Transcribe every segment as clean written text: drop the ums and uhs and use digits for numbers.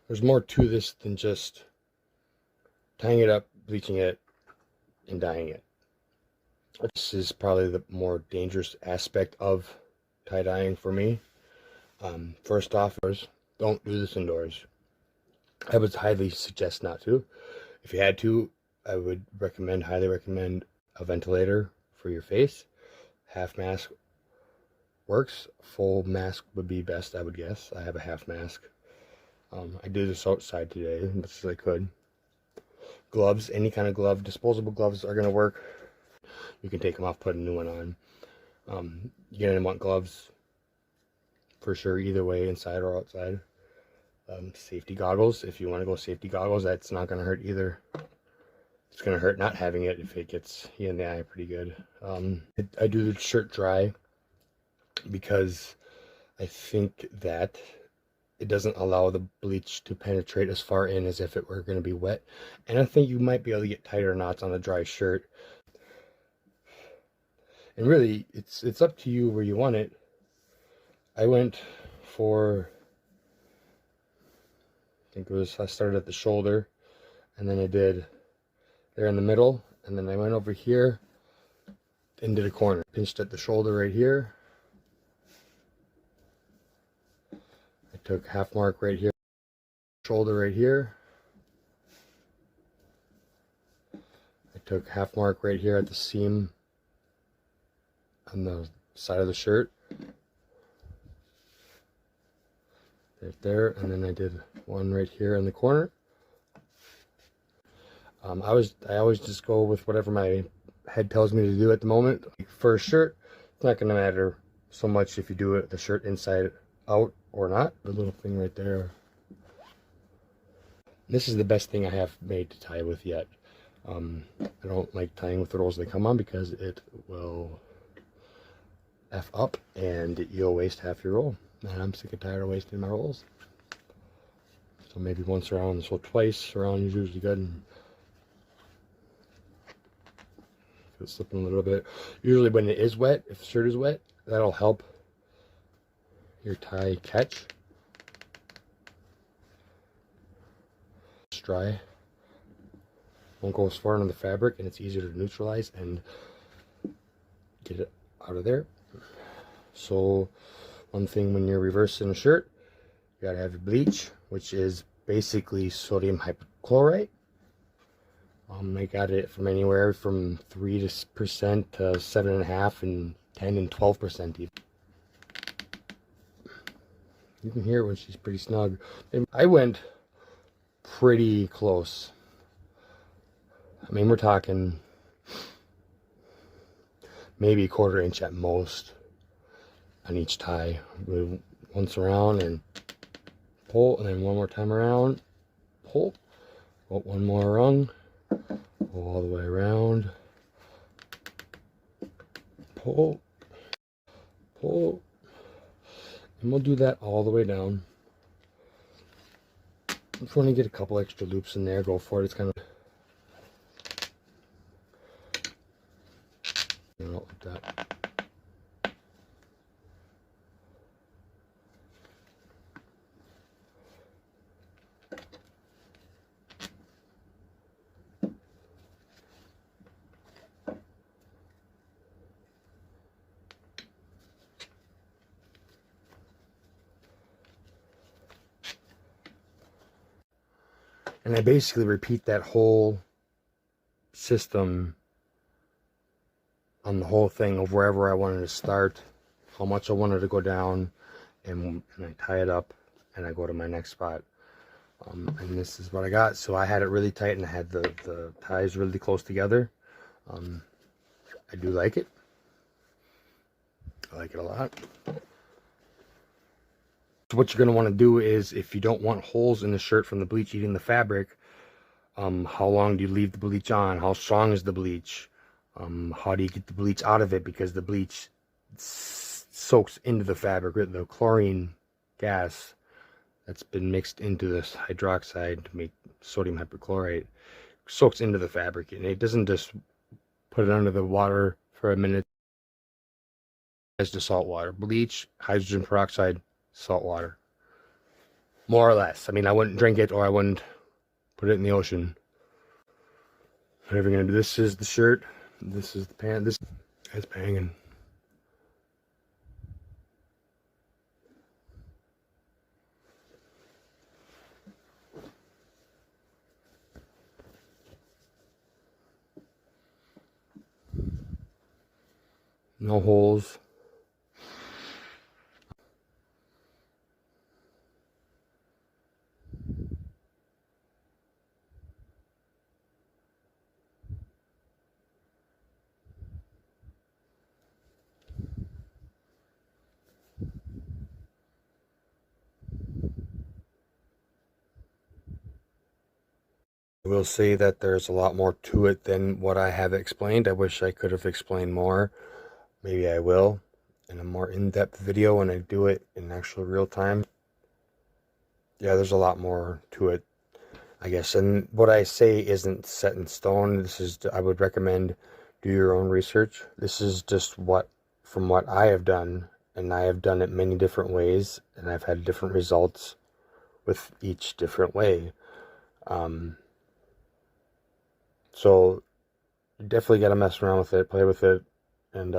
There's more to this than just tying it up, bleaching it, and dyeing it. This is probably the more dangerous aspect of tie-dyeing for me. First off, don't do this indoors. I would highly suggest not to. If you had to, I would highly recommend a ventilator for your face. Half mask works. Full mask would be best, I would guess. I have a half mask. I did this outside today, as much as I could. Gloves, any kind of glove, disposable gloves are going to work. You can take them off, put a new one on. You're going to want gloves for sure, either way, inside or outside. Safety goggles, if you want to go safety goggles, that's not going to hurt either. It's going to hurt not having it if it gets you in the eye pretty good. I do the shirt dry because I think that it doesn't allow the bleach to penetrate as far in as if it were going to be wet. And I think you might be able to get tighter knots on a dry shirt. And really, it's up to you where you want it. I went for, I started at the shoulder, and then I did there in the middle, and then I went over here into the corner. Pinched at the shoulder right here. I took half mark right here, shoulder right here. I took half mark right here at the seam on the side of the shirt. Right there, and then I did one right here in the corner. I always just go with whatever my head tells me to do at the moment. For a shirt, it's not going to matter so much if you do it the shirt inside out or not. The little thing right there. This is the best thing I have made to tie with yet. I don't like tying with the rolls they come on because it will F up and you'll waste half your roll. And I'm sick and tired of wasting my rolls. So maybe once around, so twice around is usually good. And if it's slipping a little bit. Usually when it is wet, if the shirt is wet, that'll help your tie catch. It's dry. Won't go as far into the fabric, and it's easier to neutralize and get it out of there. So one thing when you're reversing a shirt, you gotta have your bleach, which is basically sodium hypochlorite. I got it from anywhere from 3% to 7.5% and 10 and 12% even. You can hear it when she's pretty snug. And I went pretty close. I mean, we're talking maybe a 1/4 inch at most on each tie. Once around and pull, and then one more time around, pull, one more rung, go all the way around, pull, pull, and we'll do that all the way down. If you want to get a couple extra loops in there, go for it. It's kind of, you know, like that. And I basically repeat that whole system on the whole thing of wherever I wanted to start, how much I wanted to go down, and I tie it up and I go to my next spot. And this is what I got. So I had it really tight and I had the ties really close together. I do like it. I like it a lot. So what you're going to want to do is, if you don't want holes in the shirt from the bleach eating the fabric, how long do you leave the bleach on? How strong is the bleach? How do you get the bleach out of it? Because the bleach soaks into the fabric. The chlorine gas that's been mixed into this hydroxide to make sodium hypochlorite soaks into the fabric, and it doesn't just put it under the water for a minute as the salt water. Bleach, hydrogen peroxide, salt water. more or less. I mean, I wouldn't drink it or I wouldn't put it in the ocean. Whatever you're gonna do. This is the shirt. This is the pant. This is banging. No holes. I will say that there's a lot more to it than what I have explained. I wish I could have explained more. Maybe I will in a more in-depth video when I do it in actual real time. Yeah, there's a lot more to it, I guess. And what I say isn't set in stone. This is, I would recommend do your own research. This is just from what I have done, and I have done it many different ways, and I've had different results with each different way. So you definitely got to mess around with it, play with it, and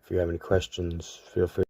if you have any questions, feel free.